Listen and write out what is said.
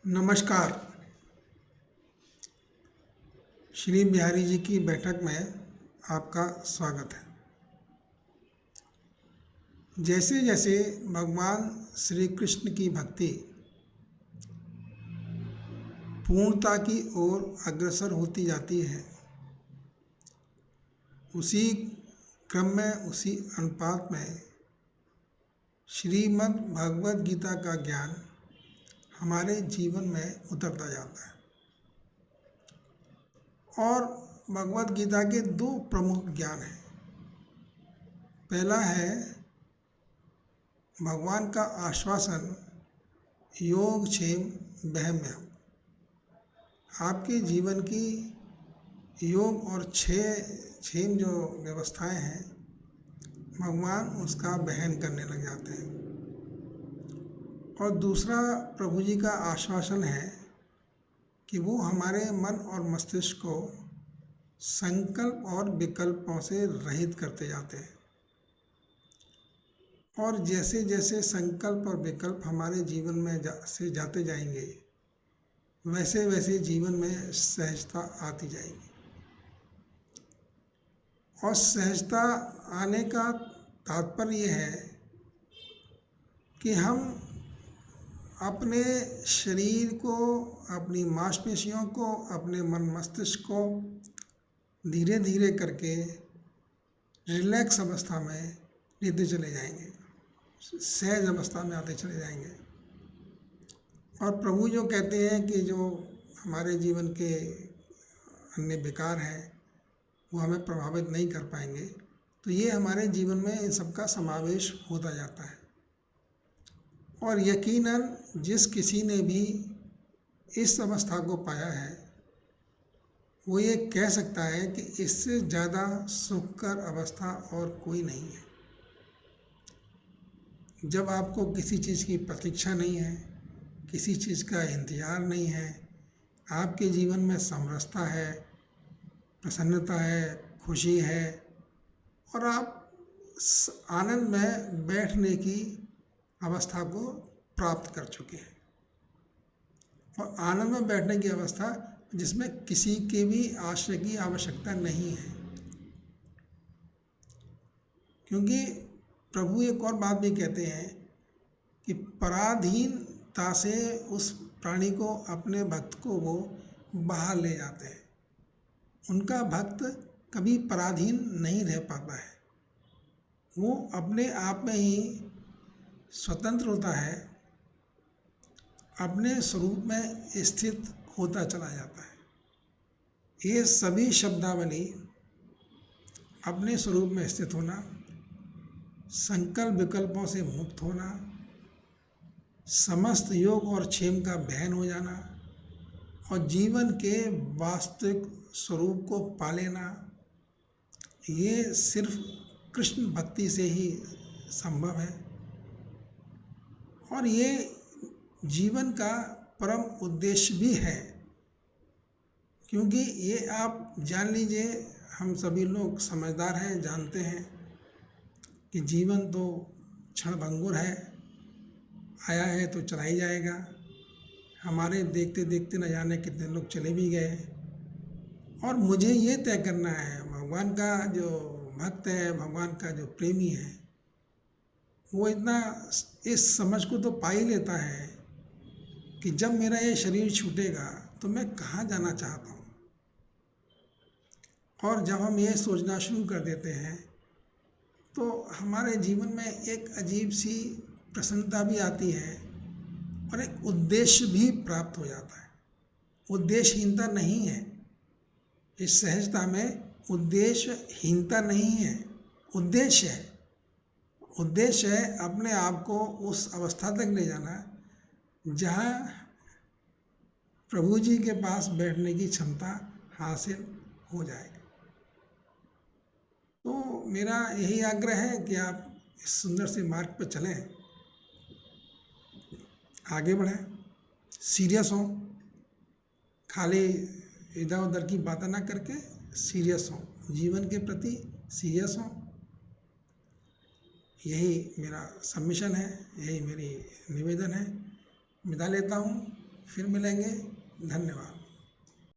नमस्कार। श्री बिहारी जी की बैठक में आपका स्वागत है। जैसे जैसे भगवान श्री कृष्ण की भक्ति पूर्णता की ओर अग्रसर होती जाती है, उसी क्रम में, उसी अनुपात में श्रीमद् भगवद गीता का ज्ञान हमारे जीवन में उतरता जाता है। और भगवद गीता के दो प्रमुख ज्ञान हैं। पहला है भगवान का आश्वासन, योग क्षेम वहम्यम। आपके जीवन की योग और क्षेम जो व्यवस्थाएं हैं, भगवान उसका वहन करने लग जाते हैं। और दूसरा प्रभु जी का आश्वासन है कि वो हमारे मन और मस्तिष्क को संकल्प और विकल्पों से रहित करते जाते हैं। और जैसे जैसे संकल्प और विकल्प हमारे जीवन में से जाते जाएंगे, वैसे वैसे जीवन में सहजता आती जाएगी। और सहजता आने का तात्पर्य ये है कि हम अपने शरीर को, अपनी मांसपेशियों को, अपने मन मस्तिष्क को धीरे धीरे करके रिलैक्स अवस्था में लेते चले जाएंगे, सहज अवस्था में आते चले जाएंगे। और प्रभु जो कहते हैं कि जो हमारे जीवन के अन्य विकार हैं वो हमें प्रभावित नहीं कर पाएंगे, तो ये हमारे जीवन में इन सबका समावेश होता जाता है। और यकीनन जिस किसी ने भी इस अवस्था को पाया है, वो ये कह सकता है कि इससे ज़्यादा सुखकर अवस्था और कोई नहीं है। जब आपको किसी चीज़ की प्रतीक्षा नहीं है, किसी चीज़ का इंतज़ार नहीं है, आपके जीवन में समरसता है, प्रसन्नता है, खुशी है, और आप आनंद में बैठने की अवस्था को प्राप्त कर चुके हैं। और आनंद में बैठने की अवस्था जिसमें किसी के भी आश्रय की आवश्यकता नहीं है। क्योंकि प्रभु एक और बात भी कहते हैं कि पराधीनता से उस प्राणी को, अपने भक्त को वो बाहर ले जाते हैं। उनका भक्त कभी पराधीन नहीं रह पाता है, वो अपने आप में ही स्वतंत्र होता है, अपने स्वरूप में स्थित होता चला जाता है। ये सभी शब्दावली, अपने स्वरूप में स्थित होना, संकल्प विकल्पों से मुक्त होना, समस्त योग और क्षेम का वहन हो जाना, और जीवन के वास्तविक स्वरूप को पा लेना, ये सिर्फ कृष्ण भक्ति से ही संभव है। और ये जीवन का परम उद्देश्य भी है। क्योंकि ये आप जान लीजिए, हम सभी लोग समझदार हैं, जानते हैं कि जीवन तो क्षणभंगुर है, आया है तो चला ही जाएगा। हमारे देखते देखते न जाने कितने लोग चले भी गए। और मुझे ये तय करना है, भगवान का जो भक्त है, भगवान का जो प्रेमी है, वो इतना इस समझ को तो पा ही लेता है कि जब मेरा ये शरीर छूटेगा तो मैं कहाँ जाना चाहता हूँ। और जब हम ये सोचना शुरू कर देते हैं तो हमारे जीवन में एक अजीब सी प्रसन्नता भी आती है और एक उद्देश्य भी प्राप्त हो जाता है। उद्देश्यहीनता नहीं है इस सहजता में, उद्देश्यहीनता नहीं है, उद्देश्य है। उद्देश्य है अपने आप को उस अवस्था तक ले जाना जहाँ प्रभु जी के पास बैठने की क्षमता हासिल हो जाए। तो मेरा यही आग्रह है कि आप इस सुंदर से मार्ग पर चलें, आगे बढ़ें, सीरियस हों, खाली इधर उधर की बातें ना करके सीरियस हों, जीवन के प्रति सीरियस हों। यही मेरा सबमिशन है, यही मेरी निवेदन है। विदा लेता हूँ। फिर मिलेंगे। धन्यवाद।